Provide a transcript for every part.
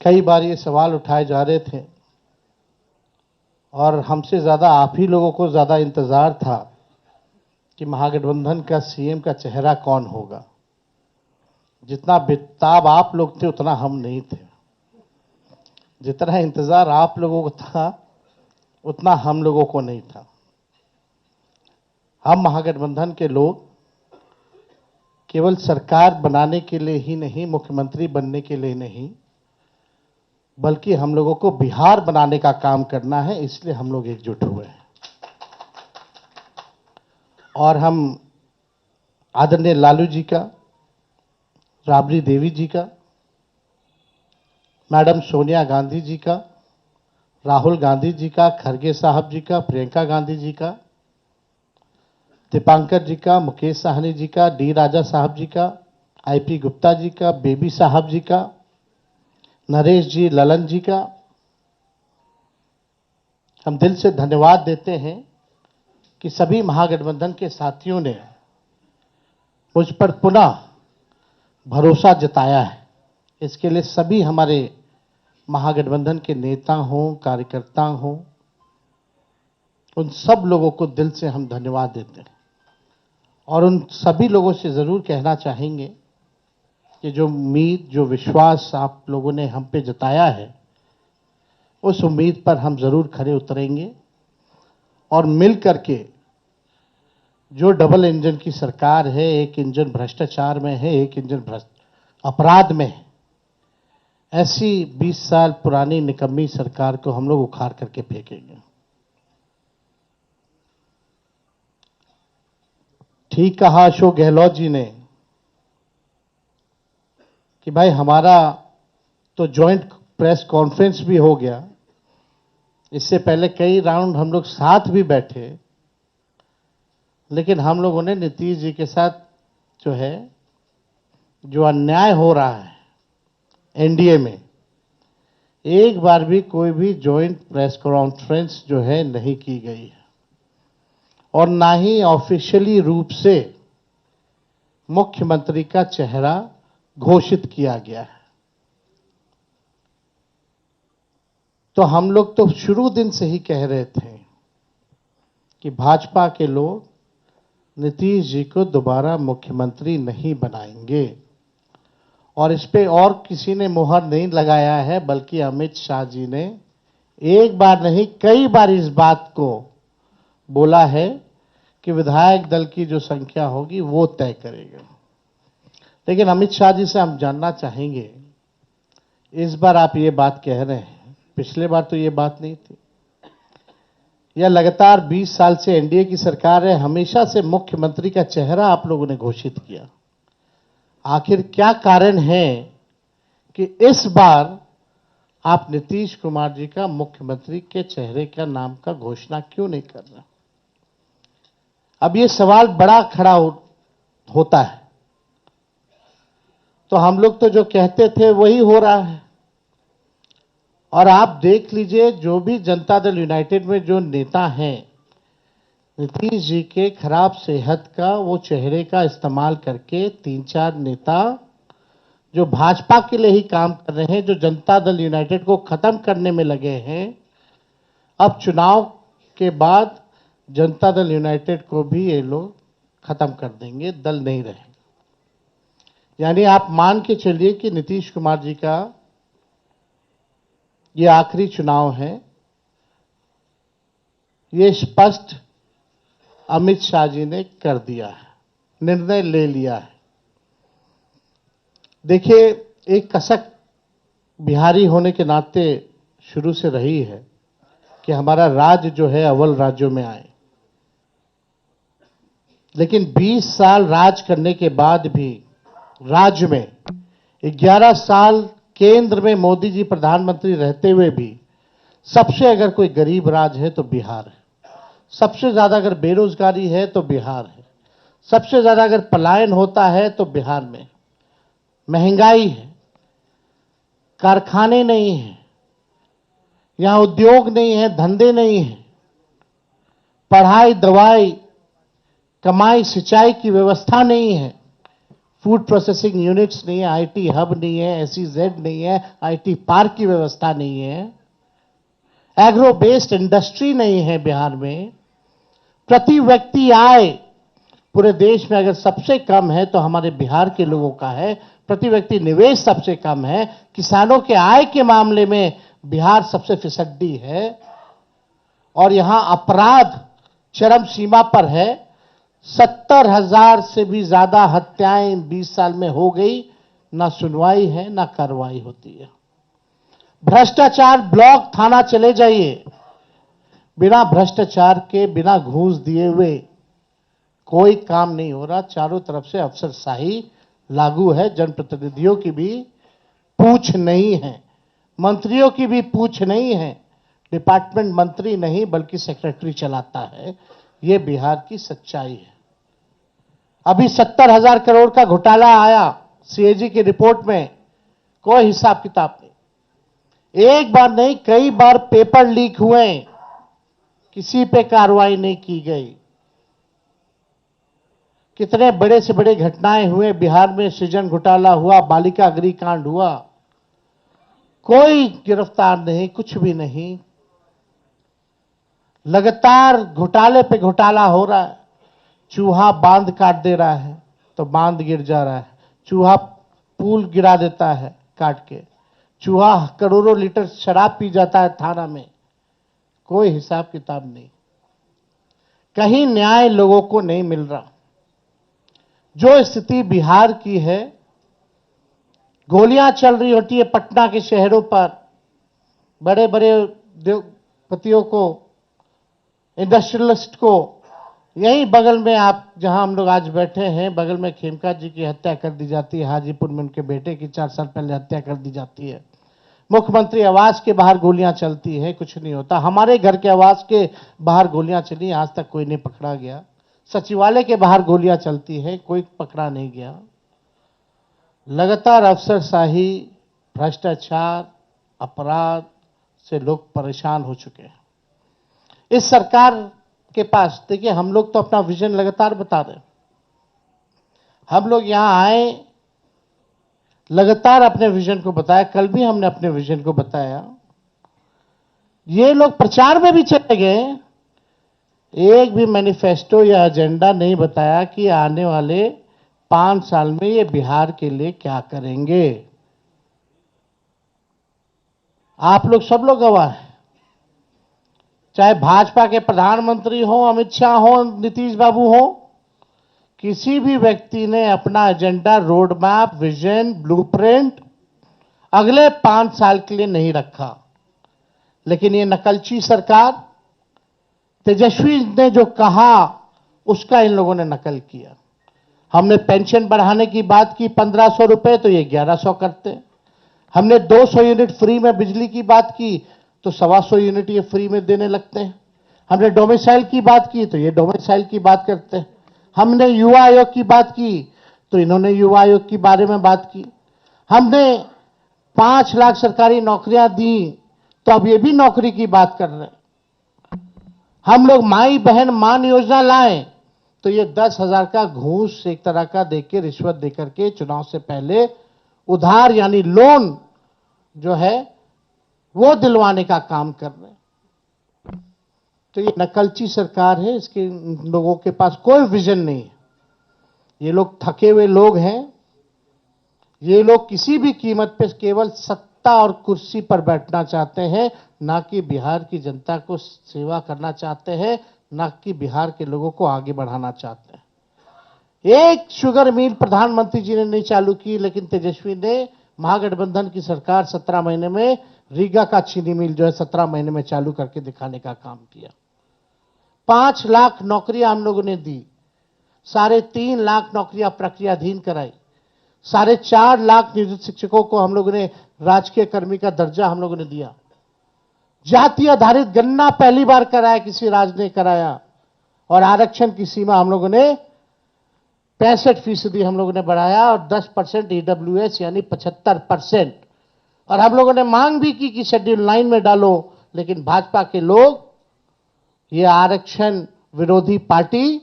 कई बार ये सवाल उठाए जा रहे थे और हमसे ज़्यादा आप ही लोगों को ज़्यादा इंतज़ार था कि महागठबंधन का सीएम का चेहरा कौन होगा। जितना बेताब आप लोग थे उतना हम नहीं थे। जितना इंतज़ार आप लोगों को था उतना हम लोगों को नहीं था। हम महागठबंधन के लोग केवल सरकार बनाने के लिए ही नहीं, मुख्यमंत्री बनने के लिए नहीं, बल्कि हम लोगों को बिहार बनाने का काम करना है, इसलिए हम लोग एकजुट हुए हैं। और हम आदरणीय लालू जी का, राबड़ी देवी जी का, मैडम सोनिया गांधी जी का, राहुल गांधी जी का, खरगे साहब जी का, प्रियंका गांधी जी का, दीपांकर जी का, मुकेश साहनी जी का, डी राजा साहब जी का, आईपी गुप्ता जी का, बेबी साहब जी का, नरेश जी, ललन जी का हम दिल से धन्यवाद देते हैं कि सभी महागठबंधन के साथियों ने मुझ पर पुनः भरोसा जताया है। इसके लिए सभी हमारे महागठबंधन के नेता हों, कार्यकर्ता हों, उन सब लोगों को दिल से हम धन्यवाद देते हैं। और उन सभी लोगों से ज़रूर कहना चाहेंगे कि जो उम्मीद, जो विश्वास आप लोगों ने हम पे जताया है, उस उम्मीद पर हम ज़रूर खरे उतरेंगे और मिल करके जो डबल इंजन की सरकार है, एक इंजन भ्रष्टाचार में है, एक इंजन अपराध में है, ऐसी 20 साल पुरानी निकम्मी सरकार को हम लोग उखाड़ करके फेंकेंगे। ठीक कहा अशोक गहलोत जी ने कि भाई हमारा तो जॉइंट प्रेस कॉन्फ्रेंस भी हो गया, इससे पहले कई राउंड हम लोग साथ भी बैठे, लेकिन हम लोगों ने नीतीश जी के साथ जो अन्याय हो रहा है एनडीए में, एक बार भी कोई भी जॉइंट प्रेस कॉन्फ्रेंस नहीं की गई है और ना ही ऑफिशियली रूप से मुख्यमंत्री का चेहरा घोषित किया गया है। तो हम लोग तो शुरू दिन से ही कह रहे थे कि भाजपा के लोग नीतीश जी को दोबारा मुख्यमंत्री नहीं बनाएंगे और इस पे और किसी ने मुहर नहीं लगाया है, बल्कि अमित शाह जी ने एक बार नहीं कई बार इस बात को बोला है कि विधायक दल की जो संख्या होगी वो तय करेगा। लेकिन अमित शाह जी से हम जानना चाहेंगे, इस बार आप ये बात कह रहे हैं, पिछले बार तो ये बात नहीं थी। यह लगातार 20 साल से एनडीए की सरकार है, हमेशा से मुख्यमंत्री का चेहरा आप लोगों ने घोषित किया। आखिर क्या कारण है कि इस बार आप नीतीश कुमार जी का मुख्यमंत्री के चेहरे का नाम का घोषणा क्यों नहीं कर रहे? अब ये सवाल बड़ा खड़ा होता है। तो हम लोग तो जो कहते थे वही हो रहा है। और आप देख लीजिए, जो भी जनता दल यूनाइटेड में जो नेता हैं, नीतीश जी के खराब सेहत का वो चेहरे का इस्तेमाल करके 3-4 नेता जो भाजपा के लिए ही काम कर रहे हैं, जो जनता दल यूनाइटेड को खत्म करने में लगे हैं, अब चुनाव के बाद जनता दल यूनाइटेड को भी ये लोग खत्म कर देंगे, दल नहीं रहेगा। यानी आप मान के चलिए कि नीतीश कुमार जी का ये आखिरी चुनाव है। ये स्पष्ट अमित शाह जी ने कर दिया है, निर्णय ले लिया है। देखिए, एक कसक बिहारी होने के नाते शुरू से रही है कि हमारा राज्य अव्वल राज्यों में आए। लेकिन 20 साल राज करने के बाद भी राज्य में 11 साल केंद्र में मोदी जी प्रधानमंत्री रहते हुए भी सबसे अगर कोई गरीब राज्य है तो बिहार है। सबसे ज्यादा अगर बेरोजगारी है तो बिहार है। सबसे ज्यादा अगर पलायन होता है तो बिहार में। महंगाई है, कारखाने नहीं है, यहां उद्योग नहीं है, धंधे नहीं है, पढ़ाई, दवाई, कमाई, सिंचाई की व्यवस्था नहीं है। फूड प्रोसेसिंग यूनिट्स नहीं है, आईटी हब नहीं है, एसईजेड नहीं है, आईटी पार्क की व्यवस्था नहीं है, एग्रो बेस्ड इंडस्ट्री नहीं है बिहार में। प्रति व्यक्ति आय पूरे देश में अगर सबसे कम है तो हमारे बिहार के लोगों का है। प्रति व्यक्ति निवेश सबसे कम है। किसानों के आय के मामले में बिहार सबसे फिसड्डी है और यहां अपराध चरम सीमा पर है। 70,000 से भी ज्यादा हत्याएं 20 साल में हो गई, ना सुनवाई है ना कार्रवाई होती है। भ्रष्टाचार ब्लॉक थाना चले जाइए, बिना भ्रष्टाचार के, बिना घूस दिए हुए कोई काम नहीं हो रहा। चारों तरफ से अफसरशाही लागू है। जनप्रतिनिधियों की भी पूछ नहीं है, मंत्रियों की भी पूछ नहीं है। डिपार्टमेंट मंत्री नहीं बल्कि सेक्रेटरी चलाता है। यह बिहार की सच्चाई है। अभी 70,000 करोड़ का घोटाला आया सीएजी की रिपोर्ट में, कोई हिसाब किताब नहीं। एक बार नहीं, कई बार पेपर लीक हुए, किसी पे कार्रवाई नहीं की गई। कितने बड़े से बड़े घटनाएं हुए बिहार में। सृजन घोटाला हुआ, बालिका अग्निकांड हुआ, कोई गिरफ्तार नहीं, कुछ भी नहीं। लगातार घोटाले पे घोटाला हो रहा है। चूहा बांध काट दे रहा है तो बांध गिर जा रहा है, चूहा पुल गिरा देता है काट के, चूहा करोड़ों लीटर शराब पी जाता है थाना में, कोई हिसाब किताब नहीं। कहीं न्याय लोगों को नहीं मिल रहा। जो स्थिति बिहार की है, गोलियां चल रही होती है पटना के शहरों पर, बड़े बड़े उद्योगपतियों को, इंडस्ट्रियलिस्ट को। यहीं बगल में आप जहां हम लोग आज बैठे हैं, बगल में खेमका जी की हत्या कर दी जाती है। हाजीपुर में उनके बेटे की 4 साल पहले हत्या कर दी जाती है। मुख्यमंत्री आवास के बाहर गोलियां चलती है, कुछ नहीं होता। हमारे घर के आवास के बाहर गोलियां चली, आज तक कोई नहीं पकड़ा गया। सचिवालय के बाहर गोलियां चलती है, कोई पकड़ा नहीं गया। लगातार अफसरशाही, भ्रष्टाचार, अपराध से लोग परेशान हो चुके हैं। इस सरकार के पास, देखिए, हम लोग तो अपना विजन लगातार बता रहे हैं। हम लोग यहां आए, लगातार अपने विजन को बताया। कल भी हमने अपने विजन को बताया। ये लोग प्रचार में भी चले गए, एक भी मैनिफेस्टो या एजेंडा नहीं बताया कि आने वाले 5 साल में ये बिहार के लिए क्या करेंगे। आप लोग सब लोग गवाह हैं। चाहे भाजपा के प्रधानमंत्री हो, अमित शाह हो, नीतीश बाबू हो, किसी भी व्यक्ति ने अपना agenda, road map, vision, blueprint अगले 5 साल के लिए नहीं रखा। लेकिन ये नकलची सरकार, तेजस्वी ने जो कहा उसका इन लोगों ने नकल किया। हमने पेंशन बढ़ाने की बात की 1500 रुपए, तो ये 1100 करते। हमने 200 यूनिट फ्री में बिजली की बात की तो 125 यूनिट ये फ्री में देने लगते हैं। हमने डोमिसाइल की बात की तो ये डोमिसाइल की बात करते हैं। हमने युवा आयोग की बात की तो इन्होंने युवा आयोग के बारे में बात की। हमने 5 लाख सरकारी नौकरियां दी तो अब ये भी नौकरी की बात कर रहे हैं। हम लोग माई बहन मान योजना लाए तो ये 10,000 का घूस एक तरह का देके, रिश्वत देकर के चुनाव से पहले उधार यानी लोन जो है वो दिलवाने का काम कर रहे हैं। तो ये नकलची सरकार है। इसके लोगों के पास कोई विजन नहीं है। ये लोग थके हुए लोग हैं। ये लोग किसी भी कीमत पे केवल सत्ता और कुर्सी पर बैठना चाहते हैं, ना कि बिहार की जनता को सेवा करना चाहते हैं, ना कि बिहार के लोगों को आगे बढ़ाना चाहते हैं। एक शुगर मिल प्रधानमंत्री जी ने नहीं चालू की, लेकिन तेजस्वी ने, महागठबंधन की सरकार 17 महीने में रीगा का चीनी मिल जो है 17 महीने में चालू करके दिखाने का काम किया। 5 लाख नौकरियां हम लोगों ने दी, 3.5 लाख नौकरियां प्रक्रियाधीन कराई, 4.5 लाख नियोजित शिक्षकों को हम लोगों ने राजकीय कर्मी का दर्जा हम लोगों ने दिया। जाति आधारित गणना पहली बार कराया, किसी राज्य ने कराया। और आरक्षण की सीमा हम लोगों ने 65% हम लोगों ने बढ़ाया और 10% ईडब्ल्यूएस यानी 75%। और हम लोगों ने मांग भी की कि शेड्यूल 9 में डालो, लेकिन भाजपा के लोग, ये आरक्षण विरोधी पार्टी,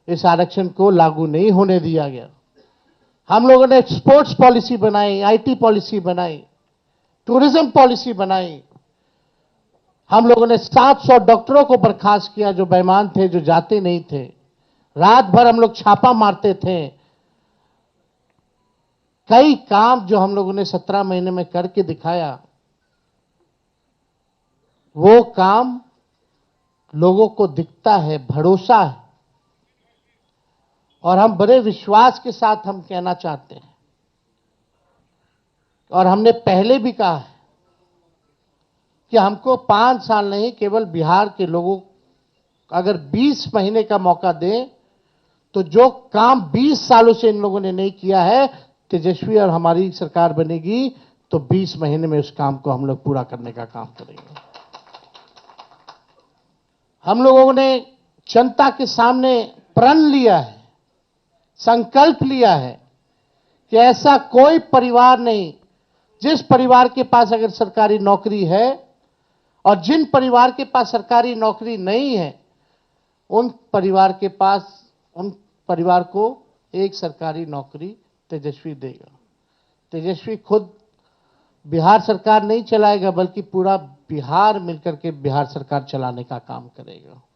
इस आरक्षण को लागू नहीं होने दिया गया। हम लोगों ने स्पोर्ट्स पॉलिसी बनाई, आईटी पॉलिसी बनाई, टूरिज्म पॉलिसी बनाई। हम लोगों ने 700 डॉक्टरों को बर्खास्त किया जो बेईमान थे, जो जाते नहीं थे। रात भर हम लोग छापा मारते थे। कई काम जो हम लोगों ने 17 महीने में करके दिखाया, वो काम लोगों को दिखता है, भरोसा है। और हम बड़े विश्वास के साथ हम कहना चाहते हैं, और हमने पहले भी कहा है कि हमको 5 साल नहीं, केवल बिहार के लोगों अगर 20 महीने का मौका दें तो जो काम 20 सालों से इन लोगों ने नहीं किया है, तेजस्वी और हमारी सरकार बनेगी तो 20 महीने में उस काम को हम लोग पूरा करने का काम करेंगे। हम लोगों ने जनता के सामने प्रण लिया है, संकल्प लिया है कि ऐसा कोई परिवार नहीं जिस परिवार के पास अगर सरकारी नौकरी है, और जिन परिवार के पास सरकारी नौकरी नहीं है, उन परिवार को एक सरकारी नौकरी तेजस्वी देगा। तेजस्वी खुद बिहार सरकार नहीं चलाएगा, बल्कि पूरा बिहार मिलकर के बिहार सरकार चलाने का काम करेगा।